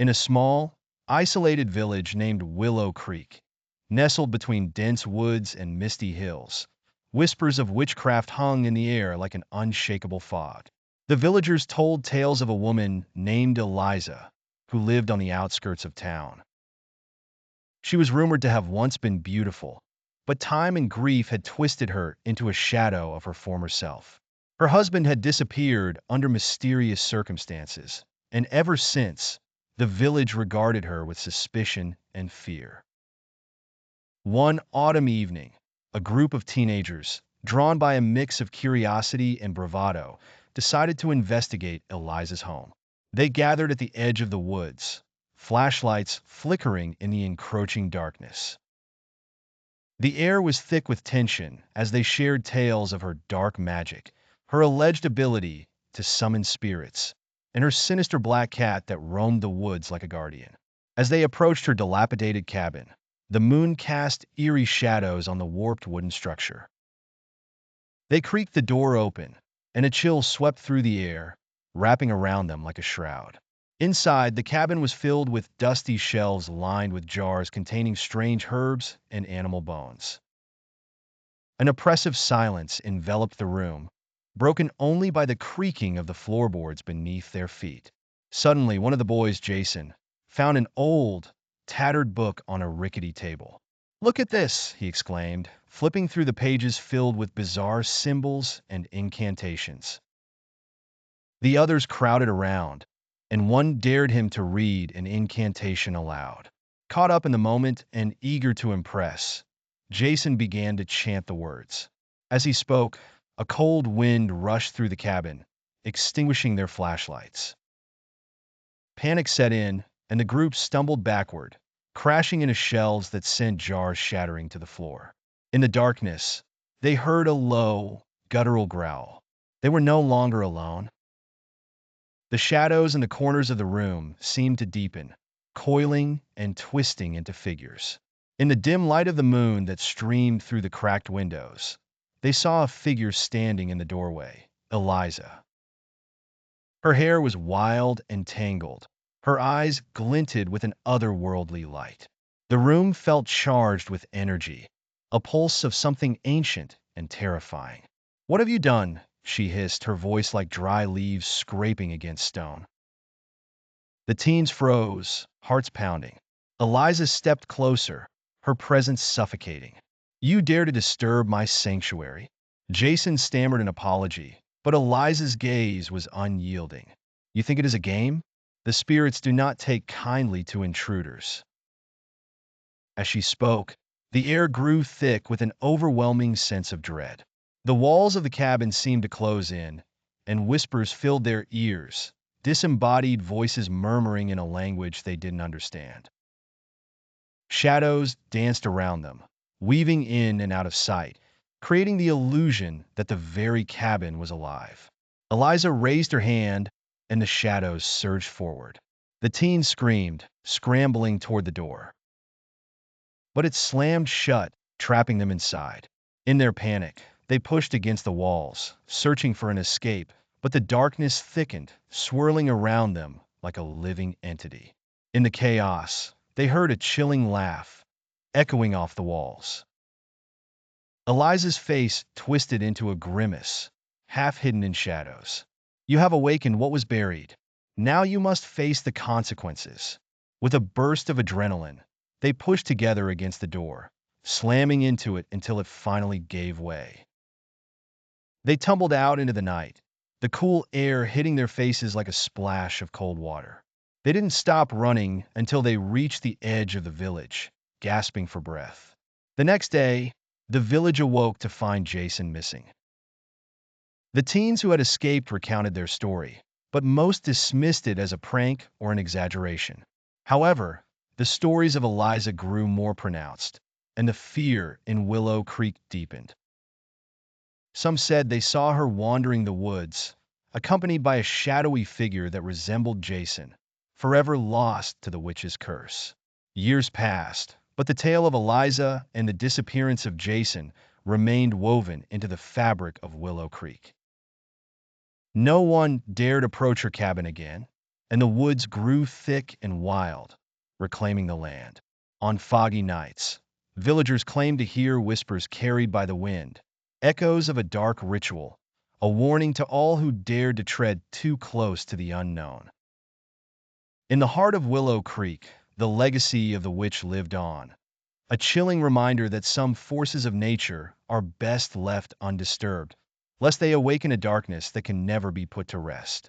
in a small, isolated village named Willow Creek. Nestled between dense woods and misty hills, whispers of witchcraft hung in the air like an unshakable fog. The villagers told tales of a woman named Eliza, who lived on the outskirts of town. She was rumored to have once been beautiful, but time and grief had twisted her into a shadow of her former self. Her husband had disappeared under mysterious circumstances, and ever since, the village regarded her with suspicion and fear. One autumn evening, a group of teenagers, drawn by a mix of curiosity and bravado, decided to investigate Eliza's home. They gathered at the edge of the woods, flashlights flickering in the encroaching darkness. The air was thick with tension as they shared tales of her dark magic, her alleged ability to summon spirits, and her sinister black cat that roamed the woods like a guardian. As they approached her dilapidated cabin, the moon cast eerie shadows on the warped wooden structure. They creaked the door open, and a chill swept through the air, wrapping around them like a shroud. Inside, the cabin was filled with dusty shelves lined with jars containing strange herbs and animal bones. An oppressive silence enveloped the room, broken only by the creaking of the floorboards beneath their feet. Suddenly, one of the boys, Jason, found an old, tattered book on a rickety table. "Look at this," he exclaimed, flipping through the pages filled with bizarre symbols and incantations. The others crowded around, and one dared him to read an incantation aloud. Caught up in the moment and eager to impress, Jason began to chant the words. As he spoke, a cold wind rushed through the cabin, extinguishing their flashlights. Panic set in, and the group stumbled backward, crashing into shelves that sent jars shattering to the floor. In the darkness, they heard a low, guttural growl. They were no longer alone. The shadows in the corners of the room seemed to deepen, coiling and twisting into figures. In the dim light of the moon that streamed through the cracked windows, they saw a figure standing in the doorway, Eliza. Her hair was wild and tangled. Her eyes glinted with an otherworldly light. The room felt charged with energy, a pulse of something ancient and terrifying. "What have you done?" she hissed, her voice like dry leaves scraping against stone. The teens froze, hearts pounding. Eliza stepped closer, her presence suffocating. "You dare to disturb my sanctuary?" Jason stammered an apology, but Eliza's gaze was unyielding. "You think it is a game? The spirits do not take kindly to intruders." As she spoke, the air grew thick with an overwhelming sense of dread. The walls of the cabin seemed to close in, and whispers filled their ears, disembodied voices murmuring in a language they didn't understand. Shadows danced around them, weaving in and out of sight, creating the illusion that the very cabin was alive. Eliza raised her hand, and the shadows surged forward. The teens screamed, scrambling toward the door. But it slammed shut, trapping them inside. In their panic, they pushed against the walls, searching for an escape, but the darkness thickened, swirling around them like a living entity. In the chaos, they heard a chilling laugh, echoing off the walls. Eliza's face twisted into a grimace, half hidden in shadows. "You have awakened what was buried. Now you must face the consequences." With a burst of adrenaline, they pushed together against the door, slamming into it until it finally gave way. They tumbled out into the night, the cool air hitting their faces like a splash of cold water. They didn't stop running until they reached the edge of the village, gasping for breath. The next day, the village awoke to find Jason missing. The teens who had escaped recounted their story, but most dismissed it as a prank or an exaggeration. However, the stories of Eliza grew more pronounced, and the fear in Willow Creek deepened. Some said they saw her wandering the woods, accompanied by a shadowy figure that resembled Jason, forever lost to the witch's curse. Years passed, but the tale of Eliza and the disappearance of Jason remained woven into the fabric of Willow Creek. No one dared approach her cabin again, and the woods grew thick and wild, reclaiming the land. On foggy nights, villagers claimed to hear whispers carried by the wind, echoes of a dark ritual, a warning to all who dared to tread too close to the unknown. In the heart of Willow Creek, the legacy of the witch lived on, a chilling reminder that some forces of nature are best left undisturbed, lest they awaken a darkness that can never be put to rest.